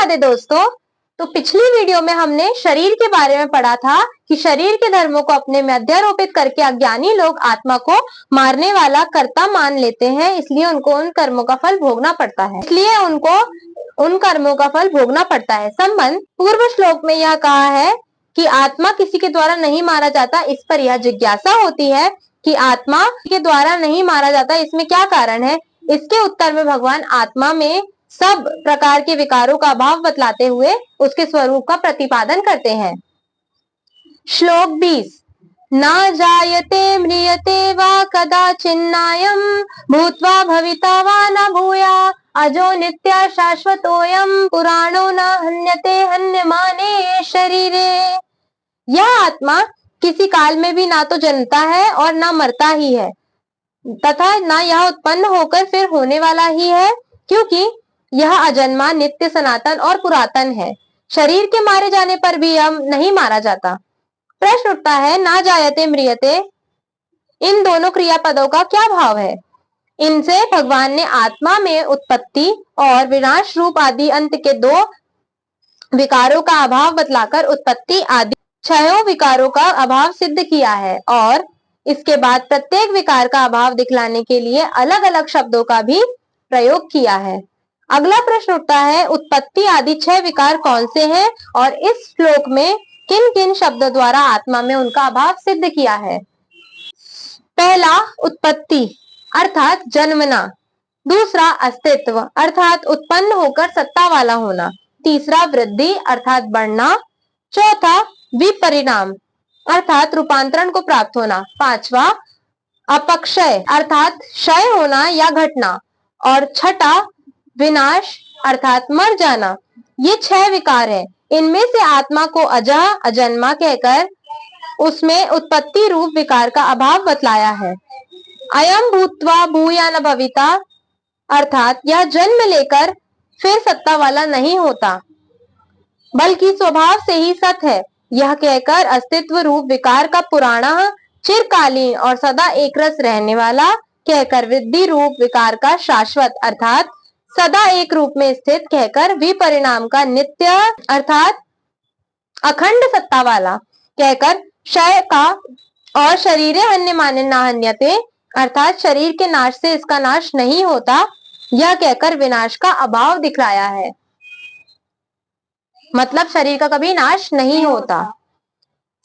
राधे दोस्तों। तो पिछली वीडियो में हमने शरीर के बारे में पढ़ा था कि शरीर के धर्मों को अपने में अध्यारोपित करके अज्ञानी लोग आत्मा को मारने वाला कर्ता मान लेते हैं, इसलिए उनको उन कर्मों का फल भोगना पड़ता है। संबंध पूर्व श्लोक में यह कहा है कि आत्मा किसी के द्वारा नहीं मारा जाता। इस पर यह जिज्ञासा होती है कि आत्मा के द्वारा नहीं मारा जाता, इसमें क्या कारण है। इसके उत्तर में भगवान आत्मा में सब प्रकार के विकारों का अभाव बतलाते हुए उसके स्वरूप का प्रतिपादन करते हैं। श्लोक 20 न जायते म्रियते वा कदाचिन्नायं भूत्वा भविता वा न भूया अजो नित्य शाश्वतोयम पुराणो न हन्यते हन्यमाने शरीरे। यह आत्मा किसी काल में भी ना तो जन्मता है और ना मरता ही है, तथा न यह उत्पन्न होकर फिर होने वाला ही है, क्योंकि यह अजन्मा, नित्य, सनातन और पुरातन है। शरीर के मारे जाने पर भी यह नहीं मारा जाता। प्रश्न उठता है, ना जायते म्रियते, इन दोनों क्रियापदों का क्या भाव है। इनसे भगवान ने आत्मा में उत्पत्ति और विनाश रूप आदि अंत के दो विकारों का अभाव बतलाकर उत्पत्ति आदि छयों विकारों का अभाव सिद्ध किया है, और इसके बाद प्रत्येक विकार का अभाव दिखलाने के लिए अलग अलग शब्दों का भी प्रयोग किया है। अगला प्रश्न उठता है, उत्पत्ति आदि 6 विकार कौन से हैं और इस श्लोक में किन किन शब्दों द्वारा आत्मा में उनका अभाव सिद्ध किया है। पहला उत्पत्ति अर्थात जन्मना, दूसरा अस्तित्व अर्थात उत्पन्न होकर सत्ता वाला होना, तीसरा वृद्धि अर्थात बढ़ना, चौथा विपरिणाम अर्थात रूपांतरण को प्राप्त होना, पांचवा अपक्षय अर्थात क्षय होना या घटना, और छठा विनाश अर्थात मर जाना। ये 6 विकार है। इनमें से आत्मा को अजा अजन्मा कहकर उसमें उत्पत्ति रूप विकार का अभाव बतलाया है। अयम भूत्वा भूया न भविता अर्थात यह जन्म लेकर फिर सत्ता वाला नहीं होता, बल्कि स्वभाव से ही सत है, यह कहकर अस्तित्व रूप विकार का पुराना, चिरकालीन और सदा एक रस रहने वाला कहकर वृद्धि रूप विकार का शाश्वत अर्थात सदा एक रूप में स्थित कहकर विपरिणाम का नित्य अर्थात अखंड सत्ता वाला कहकर क्षय का, और शरीरे हन्य माने ना हन्यते अर्थात शरीर के नाश से इसका नाश नहीं होता, यह कहकर विनाश का अभाव दिखलाया है। मतलब शरीर का कभी नाश नहीं होता।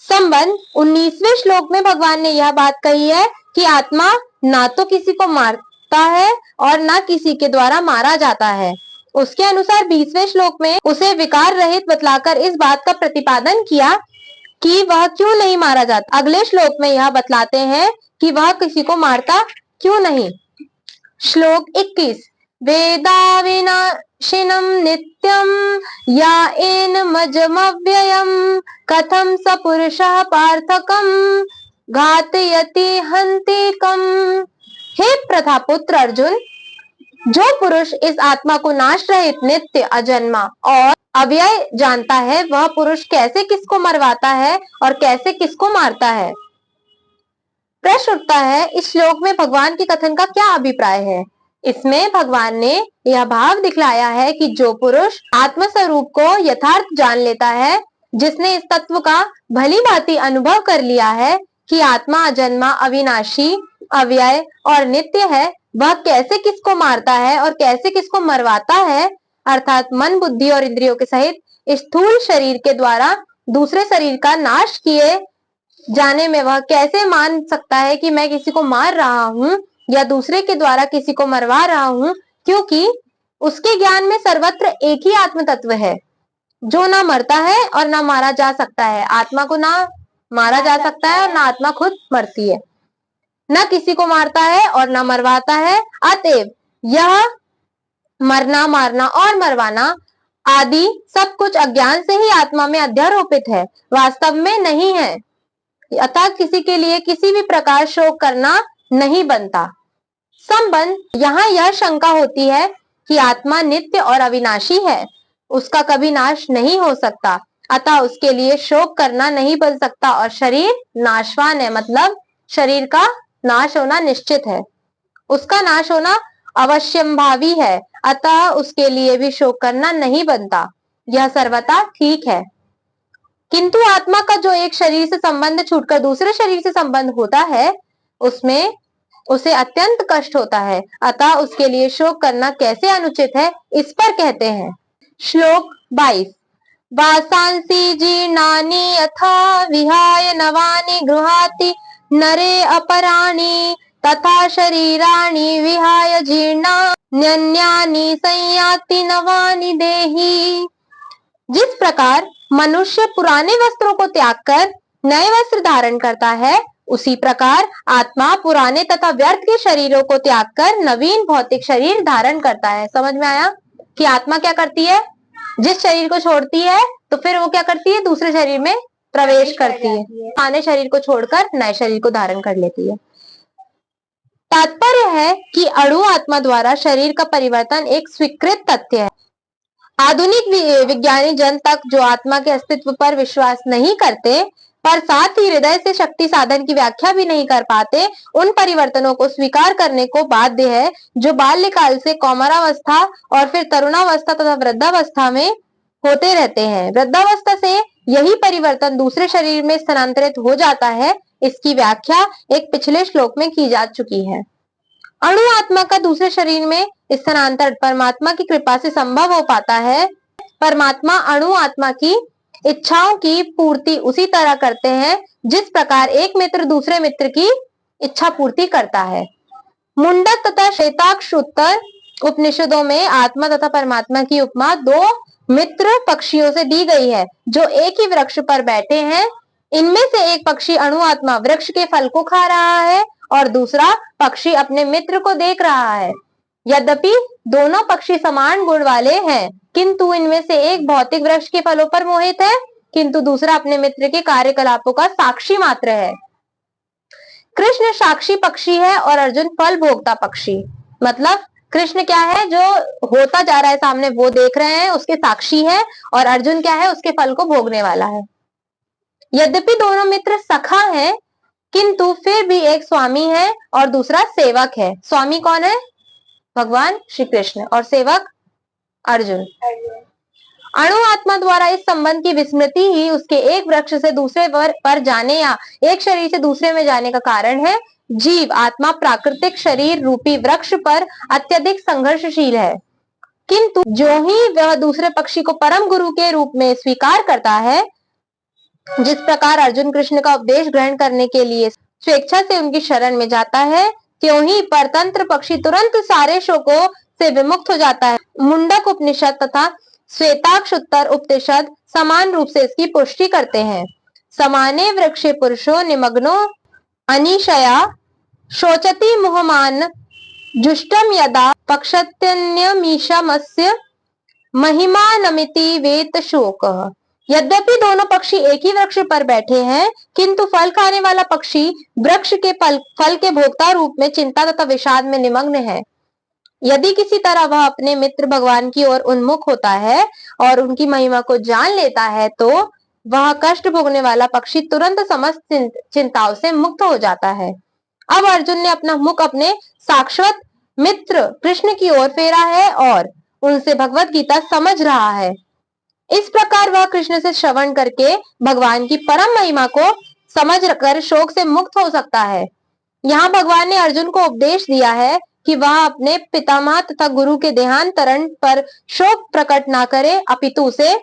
संबंध 19वें श्लोक में भगवान ने यह बात कही है कि आत्मा ना तो किसी को मारता है और ना किसी के द्वारा मारा जाता है। उसके अनुसार 20वें श्लोक में उसे विकार रहित बतलाकर इस बात का प्रतिपादन किया कि वह क्यों नहीं मारा जाता। अगले श्लोक में यह बतलाते हैं कि वह किसी को मारता क्यों नहीं। श्लोक 21 वेदा विनाशिनम नित्यम या एनमजमव्ययम कथम स पुरुषः पार्थकम घातयति हन्तिकम। हे प्रथापुत्र अर्जुन, जो पुरुष इस आत्मा को नाश रहित, नित्य, अजन्मा और अव्यय जानता है, वह पुरुष कैसे किसको मरवाता है और कैसे किसको मारता है। प्रश्न उठता है, इस श्लोक में भगवान के कथन का क्या अभिप्राय है। इसमें भगवान ने यह भाव दिखलाया है कि जो पुरुष आत्म स्वरूप को यथार्थ जान लेता है, जिसने इस तत्व का भली भांति अनुभव कर लिया है कि आत्मा अजन्मा, अविनाशी, अव्यय और नित्य है, वह कैसे किसको मारता है और कैसे किसको मरवाता है, अर्थात मन, बुद्धि और इंद्रियों के सहित स्थूल शरीर के द्वारा दूसरे शरीर का नाश किए जाने में वह कैसे मान सकता है कि मैं किसी को मार रहा हूँ या दूसरे के द्वारा किसी को मरवा रहा हूँ, क्योंकि उसके ज्ञान में सर्वत्र एक ही आत्म तत्व है जो ना मरता है और ना मारा जा सकता है। आत्मा को ना मारा जा सकता है और ना आत्मा खुद मरती है, ना किसी को मारता है और ना मरवाता है। अतएव यह मरना, मारना और मरवाना आदि सब कुछ अज्ञान से ही आत्मा में अध्यारोपित है, वास्तव में नहीं है। अतः किसी के लिए किसी भी प्रकार शोक करना नहीं बनता। संबंध यहाँ यह शंका होती है कि आत्मा नित्य और अविनाशी है, उसका कभी नाश नहीं हो सकता, अतः उसके लिए शोक करना नहीं बन सकता, और शरीर नाशवान है, मतलब शरीर का नाश होना निश्चित है, उसका नाश होना अवश्यंभावी है, अतः उसके लिए भी शोक करना नहीं बनता। यह सर्वथा ठीक है। किंतु आत्मा का जो एक शरीर से संबंध छूटकर दूसरे शरीर से संबंध होता है, उसमें उसे अत्यंत कष्ट होता है, अतः उसके लिए शोक करना कैसे अनुचित है, इस पर कहते हैं। श्लोक 22। वासांसि जीर्णानि यथा विहाय नवानि गृहाति नरे अपराणि तथा शरीराणि विहाय जीर्णान्यानि संयाति नवानि देहि। जिस प्रकार मनुष्य पुराने वस्त्रों को त्याग कर नए वस्त्र धारण करता है, उसी प्रकार आत्मा पुराने तथा व्यर्थ के शरीरों को त्याग कर नवीन भौतिक शरीर धारण करता है। समझ में आया कि आत्मा क्या करती है? जिस शरीर को छोड़ती है तो फिर वो क्या करती है? दूसरे शरीर में प्रवेश करती है, पुराने शरीर को छोड़कर नए शरीर को धारण कर लेती है। तात्पर्य है कि अणु आत्मा द्वारा शरीर का परिवर्तन एक स्वीकृत तथ्य है। आधुनिक विज्ञानी जन तक जो आत्मा के अस्तित्व पर विश्वास नहीं करते, पर साथ ही हृदय से शक्ति साधन की व्याख्या भी नहीं कर पाते, उन परिवर्तनों को स्वीकार करने को बाध्य है जो बाल्यकाल से कौमारावस्था और फिर तरुणावस्था तथा वृद्धावस्था में होते रहते हैं। वृद्धावस्था से यही परिवर्तन दूसरे शरीर में स्थानांतरित हो जाता है। इसकी व्याख्या एक पिछले श्लोक में की जा चुकी है। अणु आत्मा का दूसरे शरीर में स्थानांतरण परमात्मा की कृपा से संभव हो पाता है। परमात्मा अणु आत्मा की इच्छाओं की पूर्ति उसी तरह करते हैं जिस प्रकार एक मित्र दूसरे मित्र की इच्छा पूर्ति करता है। मुंडक तथा श्वेताक्षुत्तर उपनिषदों में आत्मा तथा परमात्मा की उपमा दो मित्र पक्षियों से दी गई है जो एक ही वृक्ष पर बैठे हैं। इनमें से एक पक्षी अणु आत्मा वृक्ष के फल को खा रहा है और दूसरा पक्षी अपने मित्र को देख रहा है। यद्यपि दोनों पक्षी समान गुण वाले हैं, किंतु इनमें से एक भौतिक वृक्ष के फलों पर मोहित है, किंतु दूसरा अपने मित्र के कार्यकलापों का साक्षी मात्र है। कृष्ण साक्षी पक्षी है और अर्जुन फल भोगता पक्षी। मतलब कृष्ण क्या है? जो होता जा रहा है सामने वो देख रहे हैं, उसके साक्षी है, और अर्जुन क्या है? उसके फल को भोगने वाला है। यद्यपि दोनों मित्र सखा हैं, किंतु फिर भी एक स्वामी है और दूसरा सेवक है। स्वामी कौन है? भगवान श्री कृष्ण, और सेवक अर्जुन। अणु आत्मा द्वारा इस संबंध की विस्मृति ही उसके एक वृक्ष से दूसरे पर जाने या एक शरीर से दूसरे में जाने का कारण है। जीव आत्मा प्राकृतिक शरीर रूपी वृक्ष पर अत्यधिक संघर्षशील है, किंतु जो ही वह दूसरे पक्षी को परम गुरु के रूप में स्वीकार करता है, जिस प्रकार अर्जुन कृष्ण का उपदेश ग्रहण करने के लिए स्वेच्छा से उनकी शरण में जाता है, त्यों ही परतंत्र पक्षी तुरंत सारे शोकों से विमुक्त हो जाता है। मुंडक उपनिषद तथा श्वेताक्षुत्तर उपनिषद समान रूप से इसकी पुष्टि करते हैं। समाने वृक्षे पुरुषो निमग्नो अनिशया शोचति मुहमान जुष्टम यदा पक्षत्यन्यमीशमस्य महिमानमिति वेत शोकः। यद्यपि दोनों पक्षी एक ही वृक्ष पर बैठे हैं, किंतु फल खाने वाला पक्षी वृक्ष के फल के भोक्ता रूप में चिंता तथा विषाद में निमग्न है। यदि किसी तरह वह अपने मित्र भगवान की ओर उन्मुख होता है और उनकी महिमा को जान लेता है, तो वह कष्ट भोगने वाला पक्षी तुरंत समस्त चिंताओं से मुक्त हो जाता है। अब अर्जुन ने अपना मुख अपने शाश्वत मित्र कृष्ण की ओर फेरा है और उनसे भगवत गीता समझ रहा है। इस प्रकार वह कृष्ण से श्रवण करके भगवान की परम महिमा को समझ कर शोक से मुक्त हो सकता है। यहाँ भगवान ने अर्जुन को उपदेश दिया है कि वह अपने पितामह तथा गुरु के देहांतरण पर शोक प्रकट ना करे, अपितु उसे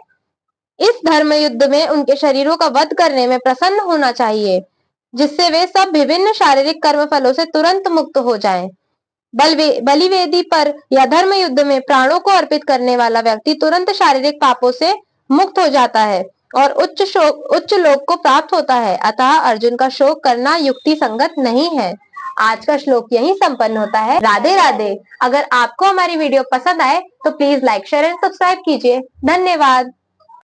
इस धर्म युद्ध में उनके शरीरों का वध करने में प्रसन्न होना चाहिए, जिससे वे सब विभिन्न शारीरिक कर्म फलों से तुरंत मुक्त हो जाएं। बलिवेदी पर या धर्म युद्ध में प्राणों को अर्पित करने वाला व्यक्ति तुरंत शारीरिक पापों से मुक्त हो जाता है और उच्च लोक को प्राप्त होता है। अतः अर्जुन का शोक करना युक्ति संगत नहीं है। आज का श्लोक यहीं संपन्न होता है। राधे राधे। अगर आपको हमारी वीडियो पसंद आए तो please like, share and subscribe कीजिए। धन्यवाद।